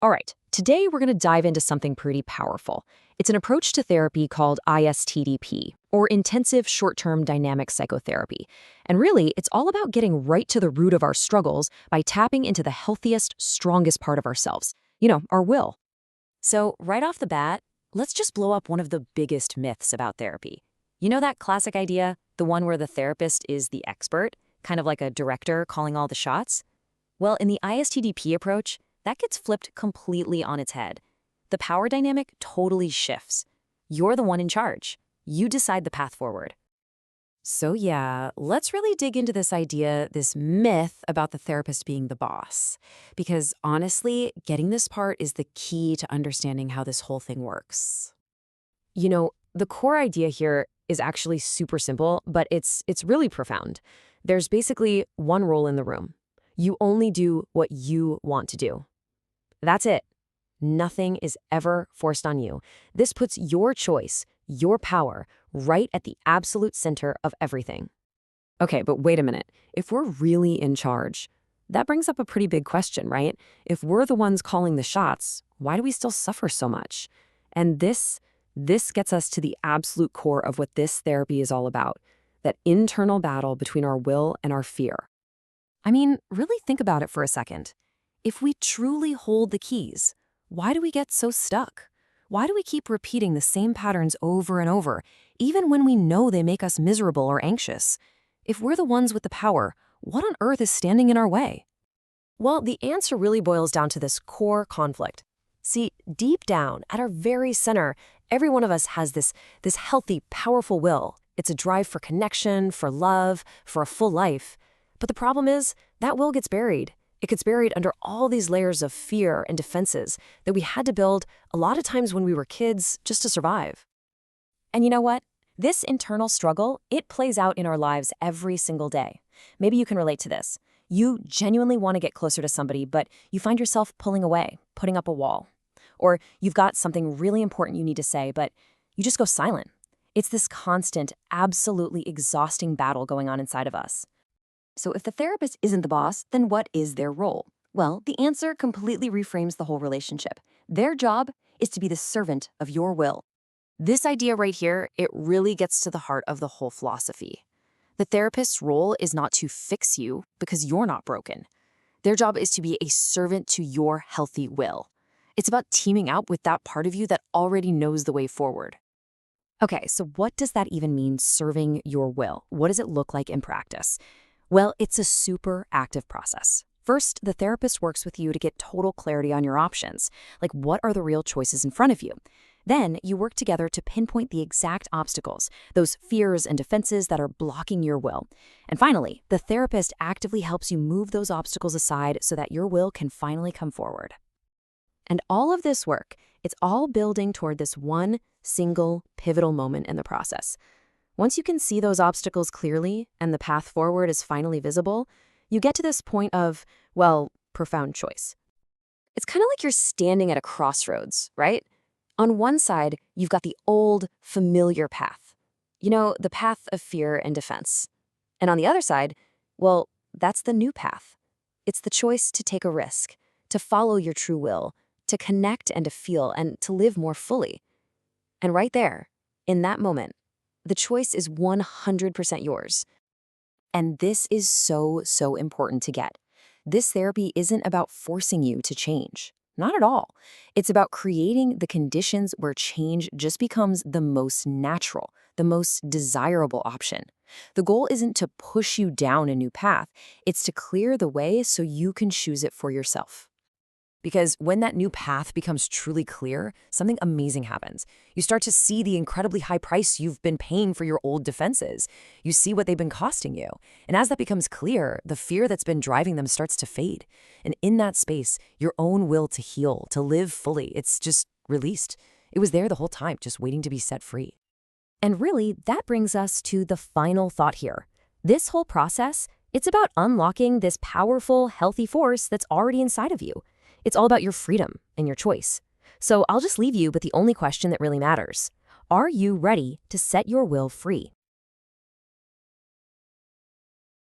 All right, today we're going to dive into something pretty powerful. It's an approach to therapy called ISTDP, or Intensive Short-Term Dynamic Psychotherapy. And really, it's all about getting right to the root of our struggles by tapping into the healthiest, strongest part of ourselves. Our will. So, right off the bat, let's just blow up one of the biggest myths about therapy. You know that classic idea, the one where the therapist is the expert, kind of like a director calling all the shots? Well, in the ISTDP approach, that gets flipped completely on its head. The power dynamic totally shifts. You're the one in charge. You decide the path forward. So yeah, let's really dig into this idea, this myth about the therapist being the boss. Because honestly, getting this part is the key to understanding how this whole thing works. The core idea here is actually super simple, but it's really profound. There's basically one rule in the room. You only do what you want to do. That's it. Nothing is ever forced on you. This puts your choice, your power, right at the absolute center of everything. Okay, but wait a minute. If we're really in charge, that brings up a pretty big question, right? If we're the ones calling the shots, why do we still suffer so much? And this gets us to the absolute core of what this therapy is all about, that internal battle between our will and our fear. I mean, really think about it for a second. If we truly hold the keys, why do we get so stuck? Why do we keep repeating the same patterns over and over, even when we know they make us miserable or anxious? If we're the ones with the power, what on earth is standing in our way? Well, the answer really boils down to this core conflict. See, deep down, at our very center, every one of us has this healthy, powerful will. It's a drive for connection, for love, for a full life. But the problem is, that will gets buried. It gets buried under all these layers of fear and defenses that we had to build a lot of times when we were kids just to survive. And you know what? This internal struggle, it plays out in our lives every single day. Maybe you can relate to this. You genuinely want to get closer to somebody, but you find yourself pulling away, putting up a wall. Or you've got something really important you need to say, but you just go silent. It's this constant, absolutely exhausting battle going on inside of us. So if the therapist isn't the boss, then what is their role? Well, the answer completely reframes the whole relationship. Their job is to be the servant of your will. This idea right here, it really gets to the heart of the whole philosophy. The therapist's role is not to fix you because you're not broken. Their job is to be a servant to your healthy will. It's about teaming up with that part of you that already knows the way forward. Okay, so what does that even mean, serving your will? What does it look like in practice? Well, it's a super active process. First, the therapist works with you to get total clarity on your options, like what are the real choices in front of you. Then you work together to pinpoint the exact obstacles, those fears and defenses that are blocking your will. And finally, the therapist actively helps you move those obstacles aside so that your will can finally come forward. And all of this work, it's all building toward this one single pivotal moment in the process. Once you can see those obstacles clearly and the path forward is finally visible, you get to this point of, well, profound choice. It's kind of like you're standing at a crossroads, right? On one side, you've got the old, familiar path. The path of fear and defense. And on the other side, well, that's the new path. It's the choice to take a risk, to follow your true will, to connect and to feel and to live more fully. And right there, in that moment, the choice is 100% yours. And this is so, so important to get. This therapy isn't about forcing you to change. Not at all. It's about creating the conditions where change just becomes the most natural, the most desirable option. The goal isn't to push you down a new path. It's to clear the way so you can choose it for yourself. Because when that new path becomes truly clear, something amazing happens. You start to see the incredibly high price you've been paying for your old defenses. You see what they've been costing you. And as that becomes clear, the fear that's been driving them starts to fade. And in that space, your own will to heal, to live fully, it's just released. It was there the whole time, just waiting to be set free. And really, that brings us to the final thought here. This whole process, it's about unlocking this powerful, healthy force that's already inside of you. It's all about your freedom and your choice. So I'll just leave you with the only question that really matters. Are you ready to set your will free?